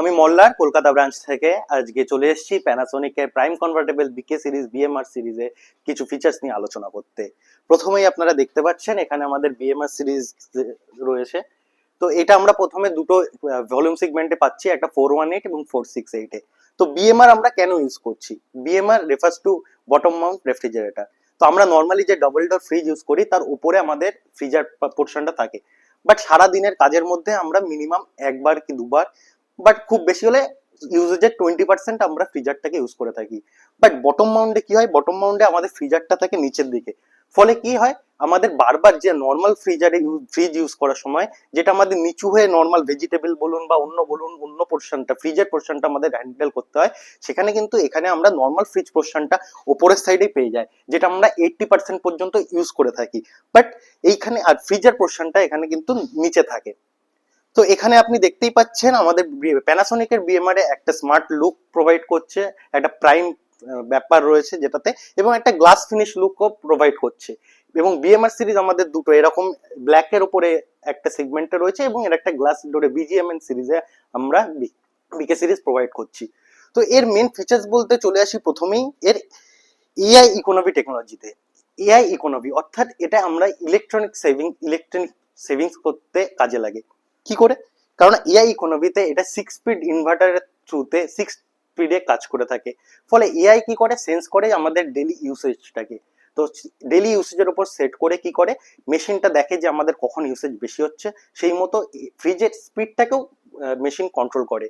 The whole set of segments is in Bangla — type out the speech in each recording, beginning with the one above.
আমি মল্লার কলকাতা ব্রাঞ্চ থেকে আজকে চলে এসেছি প্যানাসোনিকের প্রাইম কনভার্টেবল বিকে সিরিজ বিএমআর সিরিজে কিছু ফিচার্স নিয়ে আলোচনা করতে। প্রথমেই আপনারা দেখতে পাচ্ছেন এখানে আমাদের বিএমআর সিরিজ রয়েছে। তো এটা আমরা প্রথমে দুটো ভলিউম সেগমেন্টে পাচ্ছি, একটা 418 এবং 468 এ। তো বিএমআর আমরা কেন ইউজ করছি? BMR refers to bottom Mount refrigerator. তো আমরা নর্মালি যে ডাবল ডোর ফ্রিজ ইউজ করি তার উপরে আমাদের ফ্রিজার পোর্শনটা থাকে, বাট সারা দিনের কাজের মধ্যে আমরা মিনিমাম একবার কি দুবার, বাট খুব বেশি হলে ইউজেজের 20% আমরা ফ্রিজারটাকে ইউজ করে থাকি। বাট বটম মাউন্টে কি হয়, বটম মাউন্টে আমাদের ফ্রিজারটা থাকে নিচের দিকে। ফলে কি হয়, আমাদের বারবার যে নর্মাল ফ্রিজ ইউজ করার সময় যেটা আমাদের নিচু হয়ে নর্মাল ভেজিটেবল বলুন বা অন্য পোর্শনটা ফ্রিজের পোর্শনটা আমাদের হ্যান্ডেল করতে হয়, সেখানে কিন্তু এখানে আমরা নর্মাল ফ্রিজ পোর্শনটা ওপরের সাইডে পেয়ে যাই, যেটা আমরা 80% পর্যন্ত ইউজ করে থাকি। বাট এইখানে আর ফ্রিজের পোর্শনটা এখানে কিন্তু নিচে থাকে। তো এখানে আপনি দেখতেই পাচ্ছেন আমাদের প্যানাসোনিকের বিএমআর এ একটা স্মার্ট লুক প্রোভাইড করছে, একটা প্রাইম ব্যাপার রয়েছে যেটাতে, এবং একটা গ্লাস ফিনিশ লুকও প্রোভাইড করছে। এবং বিএমআর সিরিজ আমাদের দুটো এরকম ব্ল্যাক এর উপরে একটা সেগমেন্টে রয়েছে এবং এর একটা গ্লাস ডোরে বিজিএমএন সিরিজে আমরা বিকে সিরিজ প্রোভাইড করছি। তো এর মেন ফিচার্স বলতে চলে আসি প্রথমেই এর এআই ইকোনমি টেকনোলজিতে। এআই ইকোনমি অর্থাৎ এটা আমরা ইলেকট্রনিক সেভিংস করতে কাজে লাগে। কি করে? কারণ এআই ইকোনমিতে এটা 6 স্পিড ইনভার্টারের থ্রুতে 6 স্পিডে কাজ করে থাকে। ফলে এআই কি করে, সেন্স করে আমাদের ডেলি ইউসেজটাকে। তো ডেলি ইউসেজের উপর সেট করে কি করে, মেশিনটা দেখে যে আমাদের কখন ইউসেজ বেশি হচ্ছে, সেই মতো ফ্রিজের স্পিডটাকেও মেশিন কন্ট্রোল করে।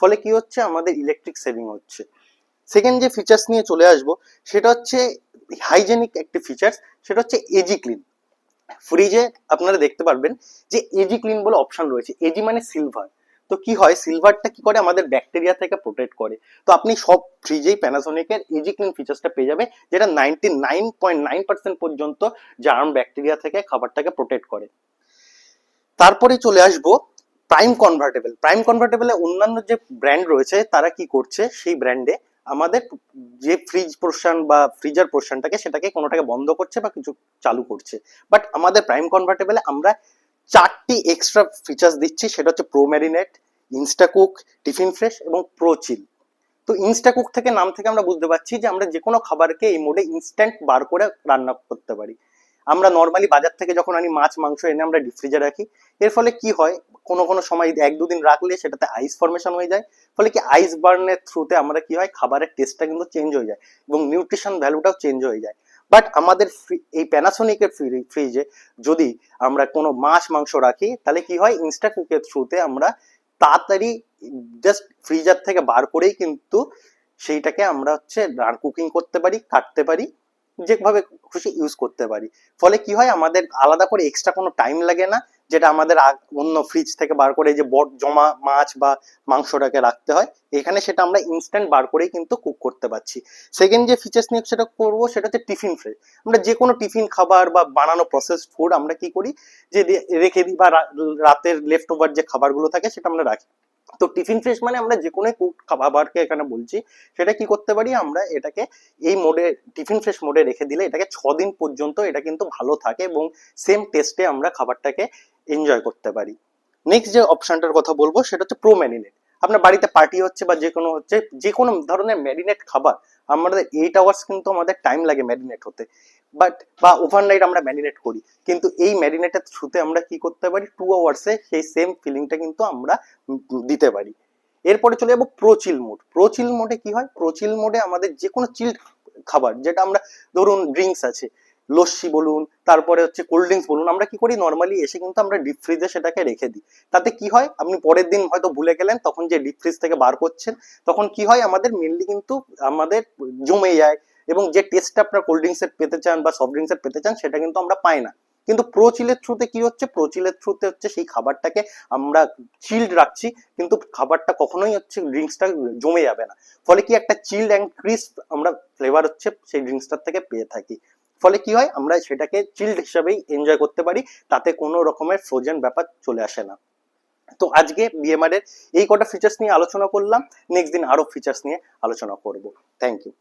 ফলে কি হচ্ছে, আমাদের ইলেকট্রিক সেভিং হচ্ছে। সেকেন্ড যে ফিচার্স নিয়ে চলে আসবো সেটা হচ্ছে হাইজেনিক একটি ফিচার্স, সেটা হচ্ছে এজি ক্লিন। ফ্রিজে আপনারা দেখতে পারবেন যে এজি ক্লিন বলে অপশন রয়েছে। এজি মানে সিলভার। তো কি হয়, সিলভারটা কি করে, আমাদের ব্যাকটেরিয়া থেকে প্রোটেক্ট করে। তো আপনি সব ফ্রিজেই প্যানাসোনিকের এজি ক্লিন ফিচার্সটা পেয়ে যাবে, যেটা 99.9% পর্যন্ত জার্ম ব্যাকটেরিয়া থেকে খাবারটাকে প্রোটেক্ট করে। তারপরে চলে আসবো প্রাইম কনভার্টেবল। প্রাইম কনভার্টেবলে অন্যান্য যে ব্র্যান্ড রয়েছে তারা কি করছে, সেই ব্র্যান্ডে আমাদের যে ফ্রিজ পোর্শন বা ফ্রিজার পোর্শনটাকে সেটাকে কোনোটাকে বন্ধ করছে বা কিছু চালু করছে। বাট আমাদের প্রাইম কনভার্টেবলে আমরা 4টি এক্সট্রা ফিচার্স দিচ্ছি, সেটা হচ্ছে প্রো ম্যারিনেট, ইনস্টাকুক, টিফিন ফ্রেশ এবং প্রো চিল। তো ইনস্টাকুক থেকে নাম থেকে আমরা বুঝতে পারছি যে আমরা যে কোনো খাবারকে এই মোডে ইনস্ট্যান্ট বার করে রান্না করতে পারি। আমরা নর্মালি বাজার থেকে যখন আনি মাছ মাংস এনে আমরা ডিপ ফ্রিজে রাখি, এর ফলে কি হয়, কোনো সময় 1-2 দিন রাখলে সেটাতে আইস ফর্মেশন হয়ে যায়। ফলে কি আইস বার্নের থ্রুতে আমরা কি হয়, খাবারের টেস্টটা কিন্তু চেঞ্জ হয়ে যায় এবং নিউট্রিশন ভ্যালুটাও চেঞ্জ হয়ে যায়। বাট আমাদের এই প্যানাসোনিকের ফ্রিজে যদি আমরা কোনো মাছ মাংস রাখি, তাহলে কি হয়, ইনস্টা কুকের থ্রুতে আমরা তাড়াতাড়ি জাস্ট ফ্রিজার থেকে বার করেই কিন্তু সেইটাকে আমরা কুকিং করতে পারি, কাটতে পারি, যেভাবে খুশি ইউজ করতে পারি। ফলে কি হয়, আমাদের আলাদা করে এক্সট্রা কোনো টাইম লাগে না, যেটা আমাদের অন্য ফ্রিজ থেকে বার করে যে জমা মাছ বা মাংসটাকে রাখতে হয়, এখানে সেটা আমরা ইনস্ট্যান্ট বার করেই কিন্তু কুক করতে পারছি। সেকেন্ড যে ফিচার্স নিয়ে সেটা করবো সেটা হচ্ছে টিফিন ফ্রেশ। আমরা যে কোনো টিফিন খাবার বা বানানো প্রসেসড ফুড আমরা কি করি, যে রেখে দিই, বা রাতের লেফট ওভার যে খাবারগুলো থাকে সেটা আমরা রাখি। তো টিফিন ফ্রেশ মানে আমরা যে কোনো কুক খাবারকে এখানে বলছি, সেটা কি করতে পারি, আমরা এটাকে এই মোডে টিফিন ফ্রেশ মোডে রেখে দিলে এটাকে 6 দিন পর্যন্ত এটা কিন্তু ভালো থাকে এবং সেম টেস্টে আমরা খাবারটাকে এনজয় করতে পারি। নেক্সট যে অপশনটার কথা বলবো সেটা হচ্ছে প্রো ম্যারিনেট। আপনার বাড়িতে পার্টি হচ্ছে বা যে কোনো ধরনের ম্যারিনেট খাবার, আমাদের 8 আওয়ার্স কিন্তু আমাদের টাইম লাগে ম্যারিনেট হতে, বাট বা ওভারনাইট আমরা ম্যারিনেট করি, কিন্তু এই ম্যারিনেটের থ্রুতে আমরা কি করতে পারি, 2 আওয়ার্সে সেই সেম ফিলিংটা কিন্তু আমরা দিতে পারি। এরপরে চলে যাবো প্রোচিল মোড। প্রোচিল মোডে কি হয়, প্রোচিল মোডে আমাদের যে কোনো চিল্ড খাবার, যেটা আমরা ধরুন ড্রিঙ্কস আছে, লস্যি বলুন, তারপরে হচ্ছে কোল্ড ড্রিঙ্কস বলুন, আমরা কি করি, নর্মালি এসে কিন্তু আমরা ডিপ ফ্রিজে সেটাকে রেখে দিই। তাতে কি হয়, আপনি পরের দিন হয়তো ভুলে গেলেন, তখন যে ডিপ ফ্রিজ থেকে বার করছেন, তখন কি হয়, আমাদের মেনলি কিন্তু আমাদের জমে যায় এবং যে টেস্টটা আপনার কোল্ড ড্রিঙ্কস এর পেতে চান বা সফট ড্রিঙ্কস এর পেতে চান সেটা কিন্তু আমরা পাই না। কিন্তু প্রো চিলের থ্রুতে কি হচ্ছে, প্রো চিলের থ্রুতে হচ্ছে সেই খাবারটাকে আমরা চিল্ড রাখছি, কিন্তু খাবারটা কখনোই হচ্ছে ড্রিঙ্কসটা জমে যাবে না। ফলে কি একটা চিল্ড অ্যান্ড ক্রিস্প আমরা ফ্লেভার হচ্ছে সেই ড্রিঙ্কসটার থেকে পেয়ে থাকি। ফলে কি হয়, আমরা সেটাকে চিল্ড হিসাবেই এনজয় করতে পারি, তাতে কোনো রকমের ফ্রোজেন ব্যাপার চলে আসে না। তো আজকে বিএমআর এর এই কটা ফিচার্স নিয়ে আলোচনা করলাম, নেক্সট দিন আরো ফিচার্স নিয়ে আলোচনা করব। Thank you.